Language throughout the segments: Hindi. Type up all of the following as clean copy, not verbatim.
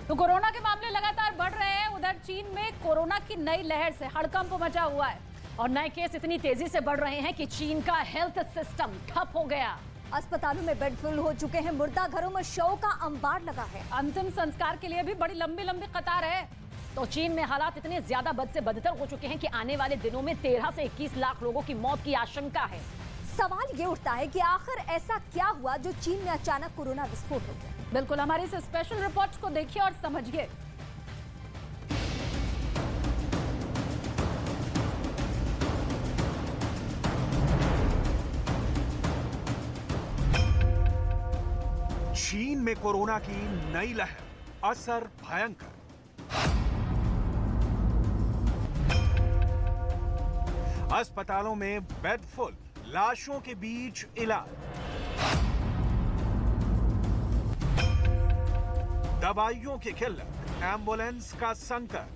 तो कोरोना के मामले लगातार बढ़ रहे हैं। उधर चीन में कोरोना की नई लहर से हड़कंप मचा हुआ है और नए केस इतनी तेजी से बढ़ रहे हैं कि चीन का हेल्थ सिस्टम ठप हो गया। अस्पतालों में बेड फुल हो चुके हैं, मुर्दा घरों में शव का अंबार लगा है। अंतिम संस्कार के लिए भी बड़ी लंबी लंबी कतार है। तो चीन में हालात इतने ज्यादा बद से बदतर हो चुके हैं कि आने वाले दिनों में 13 से 21 लाख लोगों की मौत की आशंका है। सवाल ये उठता है कि आखिर ऐसा क्या हुआ जो चीन में अचानक कोरोना विस्फोट हो गया। बिल्कुल, हमारी इस स्पेशल रिपोर्ट को देखिए और समझिए। चीन में कोरोना की नई लहर, असर भयंकर। अस्पतालों में बेड फुल, लाशों के बीच इलाज। दवाइयों की किल्लत, एम्बुलेंस का संकट।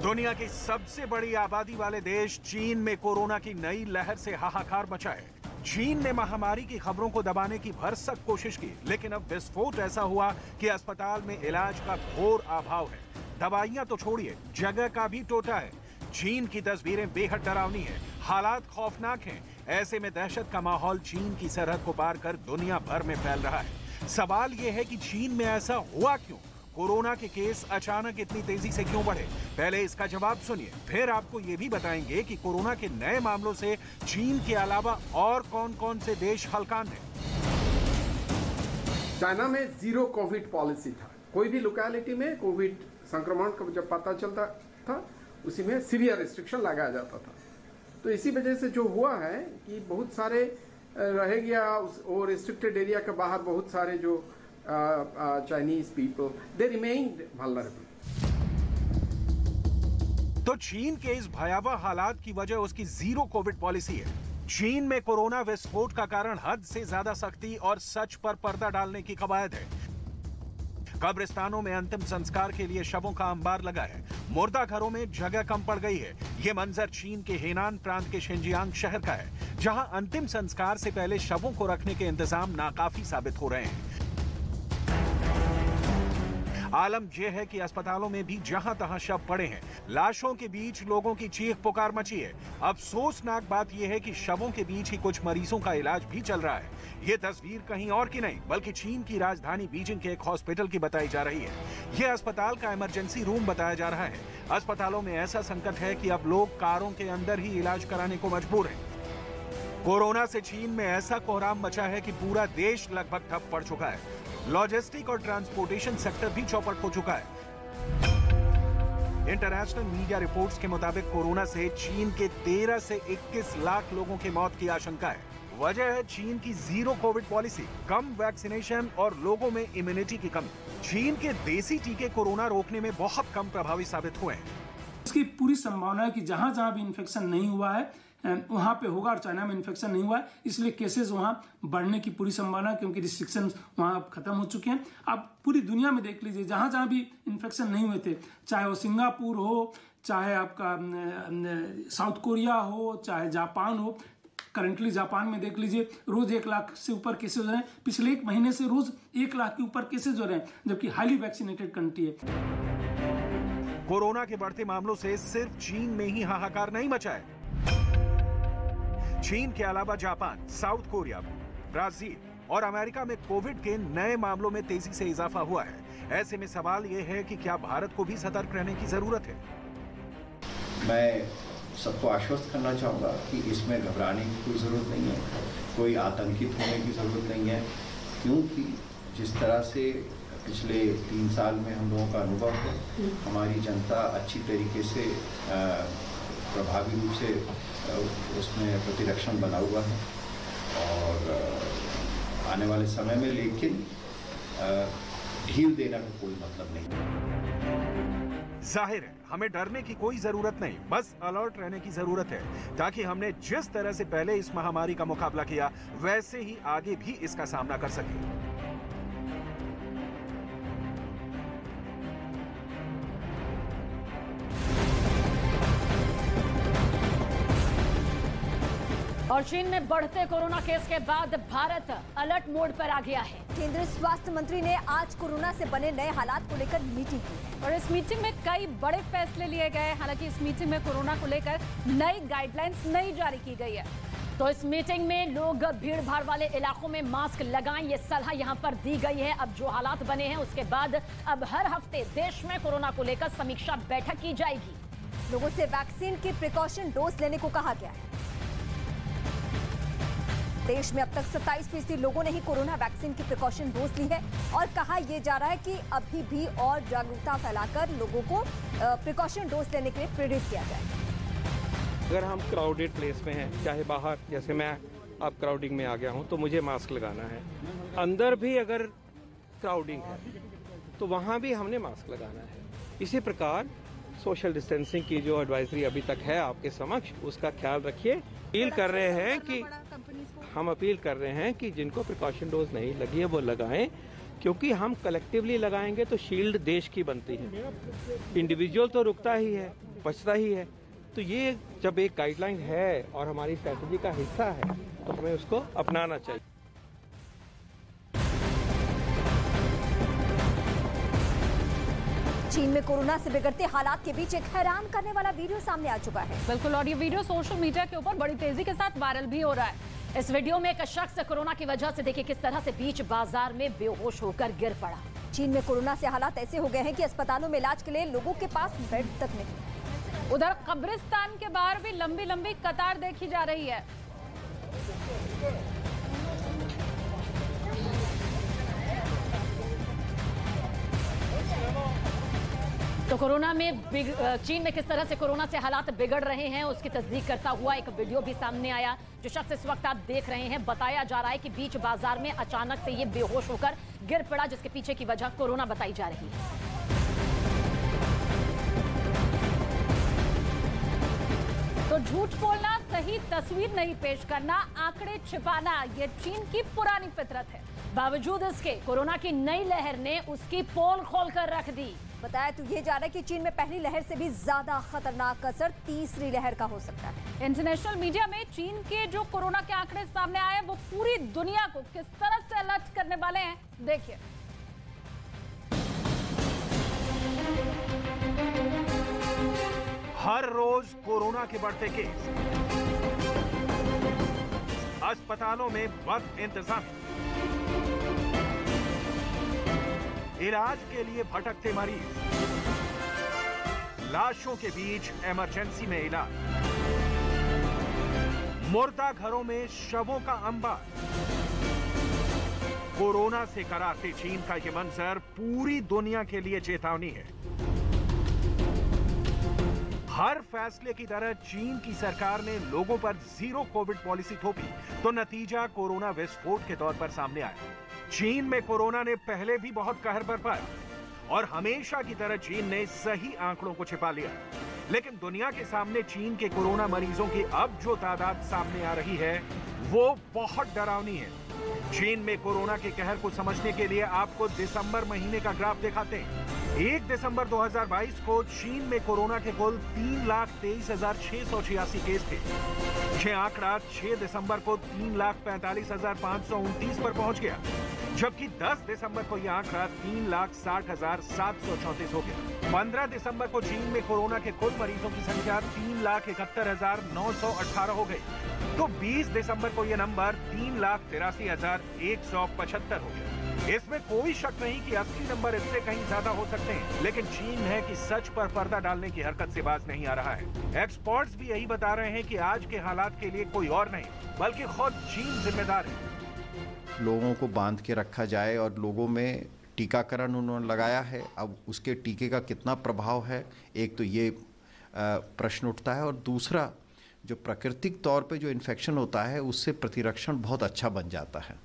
दुनिया की सबसे बड़ी आबादी वाले देश चीन में कोरोना की नई लहर से हाहाकार मचा है। चीन ने महामारी की खबरों को दबाने की भरसक कोशिश की, लेकिन अब विस्फोट ऐसा हुआ कि अस्पताल में इलाज का घोर अभाव है। दवाइयां तो छोड़िए, जगह का भी टोटा है। चीन की तस्वीरें बेहद डरावनी हैं, हालात खौफनाक हैं। ऐसे में दहशत का माहौल चीन की सरहद को पार कर दुनिया भर में फैल रहा है। सवाल यह है कि चीन में ऐसा हुआ क्यों? कोरोना के केस अचानक इतनी तेजी से क्यों बढ़े? पहले इसका जवाब सुनिए, फिर आपको ये भी बताएंगे कि कोरोना के नए मामलों से चीन के अलावा और कौन-कौन से देश हलकान हैं। चाइना में जीरो कोविड पॉलिसी था। कोई भी लोकेलिटी में कोविड संक्रमण का जब पता चलता था, उसी में सीवियर रिस्ट्रिक्शन लगाया जाता था। तो इसी वजह से जो हुआ है कि बहुत सारे रह गया और रिस्ट्रिक्टेड एरिया के बाहर बहुत सारे जो Chinese people they remained vulnerable. तो चीन के इस भयावह हालात की वजह उसकी जीरो कोविड पॉलिसी है। चीन में कोरोना विस्फोट का कारण हद से ज्यादा सख्ती और सच पर पर्दा डालने की कवायद है। कब्रिस्तानों में अंतिम संस्कार के लिए शवों का अंबार लगा है। मुर्दा घरों में जगह कम पड़ गई है। ये मंजर चीन के हेनान प्रांत के शिनजियांग शहर का है, जहां अंतिम संस्कार से पहले शवों को रखने के इंतजाम नाकाफी साबित हो रहे हैं। आलम यह है कि अस्पतालों में भी जहां तहां शव पड़े हैं। लाशों के बीच लोगों की चीख पुकार मची है। अफसोसनाक बात यह है कि शवों के बीच ही कुछ मरीजों का इलाज भी चल रहा है। ये तस्वीर कहीं और की नहीं, बल्कि चीन की राजधानी बीजिंग के एक हॉस्पिटल की बताई जा रही है। यह अस्पताल का इमरजेंसी रूम बताया जा रहा है। अस्पतालों में ऐसा संकट है कि अब लोग कारों के अंदर ही इलाज कराने को मजबूर हैं। कोरोना से चीन में ऐसा कोहराम मचा है कि पूरा देश लगभग ठप पड़ चुका है। लॉजिस्टिक और ट्रांसपोर्टेशन सेक्टर भी चौपट हो चुका है। इंटरनेशनल मीडिया रिपोर्ट्स के मुताबिक कोरोना से चीन के 13 से 21 लाख लोगों की मौत की आशंका है। वजह है चीन की जीरो कोविड पॉलिसी, कम वैक्सीनेशन और लोगों में इम्यूनिटी की कमी। चीन के देसी टीके कोरोना रोकने में बहुत कम प्रभावी साबित हुए हैं। इसकी पूरी संभावना है कि जहां जहां भी इन्फेक्शन नहीं हुआ है वहां पे होगा, और चाइना में इन्फेक्शन नहीं हुआ है, इसलिए केसेस वहां बढ़ने की पूरी संभावना है, क्योंकि रिस्ट्रिक्शंस वहां अब खत्म हो चुके हैं। आप पूरी दुनिया में देख लीजिए, जहां जहां भी इन्फेक्शन नहीं हुए थे, चाहे वो सिंगापुर हो, चाहे आपका साउथ कोरिया हो, चाहे जापान हो। करंटली जापान में देख लीजिए, रोज 1 लाख से ऊपर केसेज हो रहे हैं। पिछले 1 महीने से रोज 1 लाख के ऊपर केसेज हो रहे हैं, जबकि हाईली वैक्सीनेटेड कंट्री है। कोरोना के बढ़ते मामलों से सिर्फ चीन में ही हाहाकार नहीं मचा है। चीन के अलावा जापान, साउथ कोरिया, ब्राजील और अमेरिका में कोविड के नए मामलों में तेजी से इजाफा हुआ है। ऐसे में सवाल यह है कि क्या भारत को भी सतर्क रहने की जरूरत है? मैं सबको आश्वस्त करना चाहूँगा कि इसमें घबराने की कोई ज़रूरत नहीं है, कोई आतंकित होने की ज़रूरत नहीं है, क्योंकि जिस तरह से पिछले 3 साल में हम लोगों का अनुभव है, हमारी जनता अच्छी तरीके से प्रभावी रूप से उसमें प्रतिरक्षण बना हुआ है। और आने वाले समय में लेकिन ढील देने का कोई मतलब नहीं। जाहिर है हमें डरने की कोई जरूरत नहीं, बस अलर्ट रहने की जरूरत है, ताकि हमने जिस तरह से पहले इस महामारी का मुकाबला किया वैसे ही आगे भी इसका सामना कर सकें। और और चीन में बढ़ते कोरोना केस के बाद भारत अलर्ट मोड पर आ गया है। केंद्रीय स्वास्थ्य मंत्री ने आज कोरोना से बने नए हालात को लेकर मीटिंग की और इस मीटिंग में कई बड़े फैसले लिए गए। हालांकि इस मीटिंग में कोरोना को लेकर नई गाइडलाइंस नहीं जारी की गई है। तो इस मीटिंग में लोग भीड़ भाड़ वाले इलाकों में मास्क लगाएं, ये सलाह यहां पर दी गई है। अब जो हालात बने हैं उसके बाद अब हर हफ्ते देश में कोरोना को लेकर समीक्षा बैठक की जाएगी। लोगों से वैक्सीन की प्रिकॉशन डोज लेने को कहा गया है। देश में अब तक 27% लोगों ने ही कोरोना वैक्सीन की प्रिकॉशन डोज ली है और कहा यह जा रहा है कि अभी भी और जागरूकता फैलाकर लोगों को प्रिकॉशन डोज लेने के लिए प्रेरित किया जाए। अगर हम क्राउडेड प्लेस में हैं, चाहे बाहर, जैसे मैं अब क्राउडिंग में आ गया हूं, तो मुझे मास्क लगाना है। अंदर भी अगर क्राउडिंग है तो वहां भी हमने मास्क लगाना है। इसी प्रकार सोशल डिस्टेंसिंग की जो एडवाइजरी अभी तक है आपके समक्ष, उसका ख्याल रखिए। अपील कर रहे हैं कि जिनको प्रिकॉशन डोज नहीं लगी है वो लगाएं, क्योंकि हम कलेक्टिवली लगाएंगे तो शील्ड देश की बनती है। इंडिविजुअल तो रुकता ही है, बचता ही है। तो ये जब एक गाइडलाइन है और हमारी स्ट्रैटेजी का हिस्सा है तो हमें उसको अपनाना चाहिए। चीन में कोरोना से बिगड़ते हालात के बीच एक हैरान करने वाला वीडियो सामने आ चुका है। बिल्कुल, और ये वीडियो सोशल मीडिया के ऊपर बड़ी तेजी के साथ वायरल भी हो रहा है। इस वीडियो में एक शख्स कोरोना की वजह से देखिए किस तरह से बीच बाजार में बेहोश होकर गिर पड़ा। चीन में कोरोना से हालात ऐसे हो गए हैं कि अस्पतालों में इलाज के लिए लोगों के पास बेड तक नहीं। उधर कब्रिस्तान के बाहर भी लंबी लंबी कतार देखी जा रही है। तो कोरोना में चीन में किस तरह से कोरोना से हालात बिगड़ रहे हैं उसकी तस्दीक करता हुआ एक वीडियो भी सामने आया। जो शख्स इस वक्त आप देख रहे हैं, बताया जा रहा है कि बीच बाजार में अचानक से ये बेहोश होकर गिर पड़ा, जिसके पीछे की वजह कोरोना बताई जा रही है। तो झूठ बोलना, सही तस्वीर नहीं पेश करना, आंकड़े छिपाना, ये चीन की पुरानी फितरत है। बावजूद इसके कोरोना की नई लहर ने उसकी पोल खोलकर रख दी। बताया तो ये जा रहा है कि चीन में पहली लहर से भी ज्यादा खतरनाक असर तीसरी लहर का हो सकता है। इंटरनेशनल मीडिया में चीन के जो कोरोना के आंकड़े सामने आए वो पूरी दुनिया को किस तरह से अलर्ट करने वाले हैं, देखिए। हर रोज कोरोना के बढ़ते केस, अस्पतालों में बद इंतजामी, इलाज के लिए भटकते मरीज, लाशों के बीच इमरजेंसी में इलाज, मुर्दा घरों में शवों का अंबार। कोरोना से कराहते चीन का ये मंजर पूरी दुनिया के लिए चेतावनी है। हर फैसले की तरह चीन की सरकार ने लोगों पर जीरो कोविड पॉलिसी थोपी तो नतीजा कोरोना विस्फोट के तौर पर सामने आया। चीन में कोरोना ने पहले भी बहुत कहर बरपाया और हमेशा की तरह चीन ने सही आंकड़ों को छिपा लिया। लेकिन दुनिया के सामने चीन के कोरोना मरीजों की अब जो तादाद सामने आ रही है वो बहुत डरावनी है। चीन में कोरोना के कहर को समझने के लिए आपको दिसंबर महीने का ग्राफ दिखाते हैं। 1 दिसंबर 2022 को चीन में कोरोना के कुल 3,23,686 केस थे। यह आंकड़ा 6 दिसंबर को 3,45,529 पर पहुंच गया, जबकि 10 दिसंबर को यह आंकड़ा 3,60,734 हो गया। 15 दिसंबर को चीन में कोरोना के कुल मरीजों की संख्या 3,71,918 हो गई, तो 20 दिसंबर को यह नंबर 3,83,175 हो गया। इसमें कोई शक नहीं कि असली नंबर इससे कहीं ज्यादा हो सकते हैं, लेकिन चीन है कि सच पर पर्दा डालने की हरकत से बाज नहीं आ रहा है। एक्सपर्ट्स भी यही बता रहे हैं कि आज के हालात के लिए कोई और नहीं बल्कि खुद चीन जिम्मेदार है। लोगों को बांध के रखा जाए और लोगों में टीकाकरण उन्होंने लगाया है। अब उसके टीके का कितना प्रभाव है, एक तो ये प्रश्न उठता है, और दूसरा जो प्राकृतिक तौर पे जो इन्फेक्शन होता है उससे प्रतिरक्षण बहुत अच्छा बन जाता है,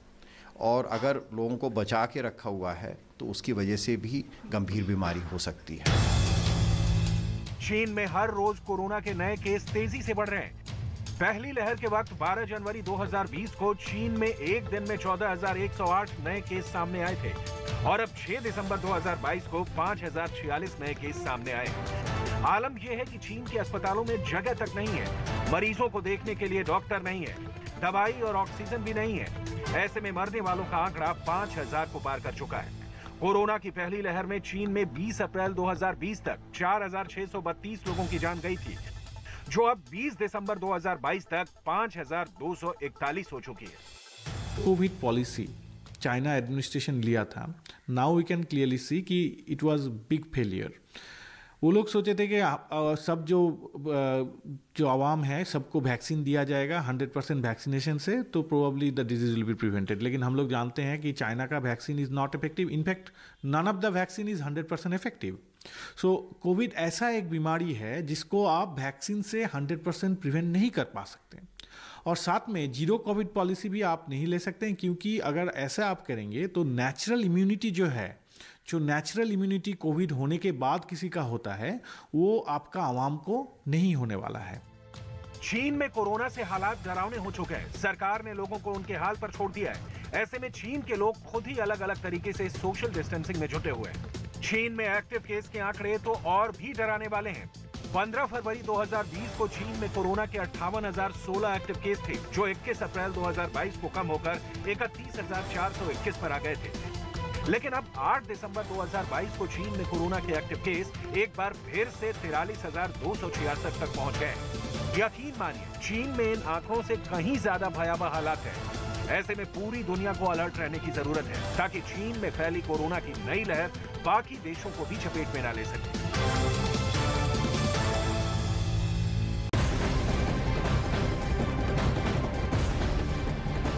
और अगर लोगों को बचा के रखा हुआ है तो उसकी वजह से भी गंभीर बीमारी हो सकती है। चीन में हर रोज कोरोना के नए केस तेजी से बढ़ रहे हैं। पहली लहर के वक्त 12 जनवरी 2020 को चीन में एक दिन में 14,108 नए केस सामने आए थे, और अब 6 दिसंबर 2022 को 5,046 नए केस सामने आए। आलम यह है कि चीन के अस्पतालों में जगह तक नहीं है, मरीजों को देखने के लिए डॉक्टर नहीं है, दवाई और ऑक्सीजन भी नहीं है। ऐसे में मरने वालों का आंकड़ा 5000 को पार कर चुका है। कोरोना की पहली लहर में चीन में 20 अप्रैल 2020 तक 4632 लोगों की जान गई थी, जो अब 20 दिसंबर 2022 तक 5241 हो चुकी है। कोविड पॉलिसी चाइना एडमिनिस्ट्रेशन लिया था, now we can clearly see कि इट वाज बिग फेलियर। वो लोग सोचे थे कि सब जो आवाम है सबको वैक्सीन दिया जाएगा 100% वैक्सीनेशन से, तो probably the disease will be prevented. लेकिन हम लोग जानते हैं कि चाइना का vaccine is not effective, in fact none of the vaccine is 100% effective. So Covid ऐसा एक बीमारी है जिसको आप वैक्सीन से 100% प्रिवेंट नहीं कर पा सकते, और साथ में जीरो कोविड पॉलिसी भी आप नहीं ले सकते हैं, क्योंकि अगर ऐसा आप करेंगे तो नेचुरल इम्यूनिटी जो नेचुरल इम्यूनिटी कोविड होने के बाद किसी का होता है, वो आपका आवाम को नहीं होने वाला है। चीन में कोरोना से हालात डरावने हो चुके हैं। सरकार ने लोगों को उनके हाल पर छोड़ दिया है। ऐसे में चीन के लोग खुद ही अलग अलग तरीके से सोशल डिस्टेंसिंग में जुटे हुए हैं। चीन में एक्टिव केस के आंकड़े तो और भी डराने वाले हैं। 15 फरवरी 2020 को चीन में कोरोना के 58,016 एक्टिव केस थे, जो 21 अप्रैल 2022 को कम होकर 31,421 पर आ गए थे। लेकिन अब 8 दिसंबर 2022 को चीन में कोरोना के एक्टिव केस एक बार फिर से 43,266 तक पहुंच गए। यकीन मानिए, चीन में इन आंकड़ों से कहीं ज्यादा भयावह हालात है। ऐसे में पूरी दुनिया को अलर्ट रहने की जरूरत है, ताकि चीन में फैली कोरोना की नई लहर बाकी देशों को भी चपेट में न ले सके।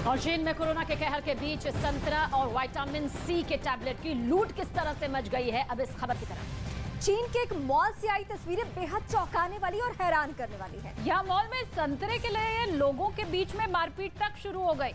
और चीन में कोरोना के कहर के बीच संतरा और विटामिन सी के टैबलेट की लूट किस तरह से मच गई है, अब इस खबर की तरफ। चीन के एक मॉल से आई तस्वीरें बेहद चौंकाने वाली और हैरान करने वाली है। यहाँ मॉल में संतरे के लिए लोगों के बीच में मारपीट तक शुरू हो गई।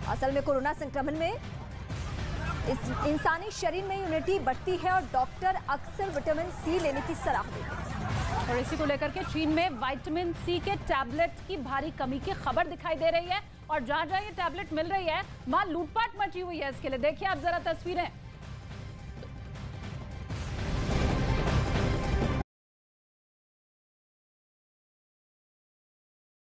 असल में कोरोना संक्रमण में इस इंसानी शरीर में इम्यूनिटी बढ़ती है और डॉक्टर अक्सर विटामिन सी लेने की सलाह देते हैं। और इसी को लेकर के चीन में विटामिन सी के टैबलेट की भारी कमी की खबर दिखाई दे रही है, और जहां जहां ये टैबलेट मिल रही है वहां लूटपाट मची हुई है। इसके लिए देखिए आप जरा तस्वीरें।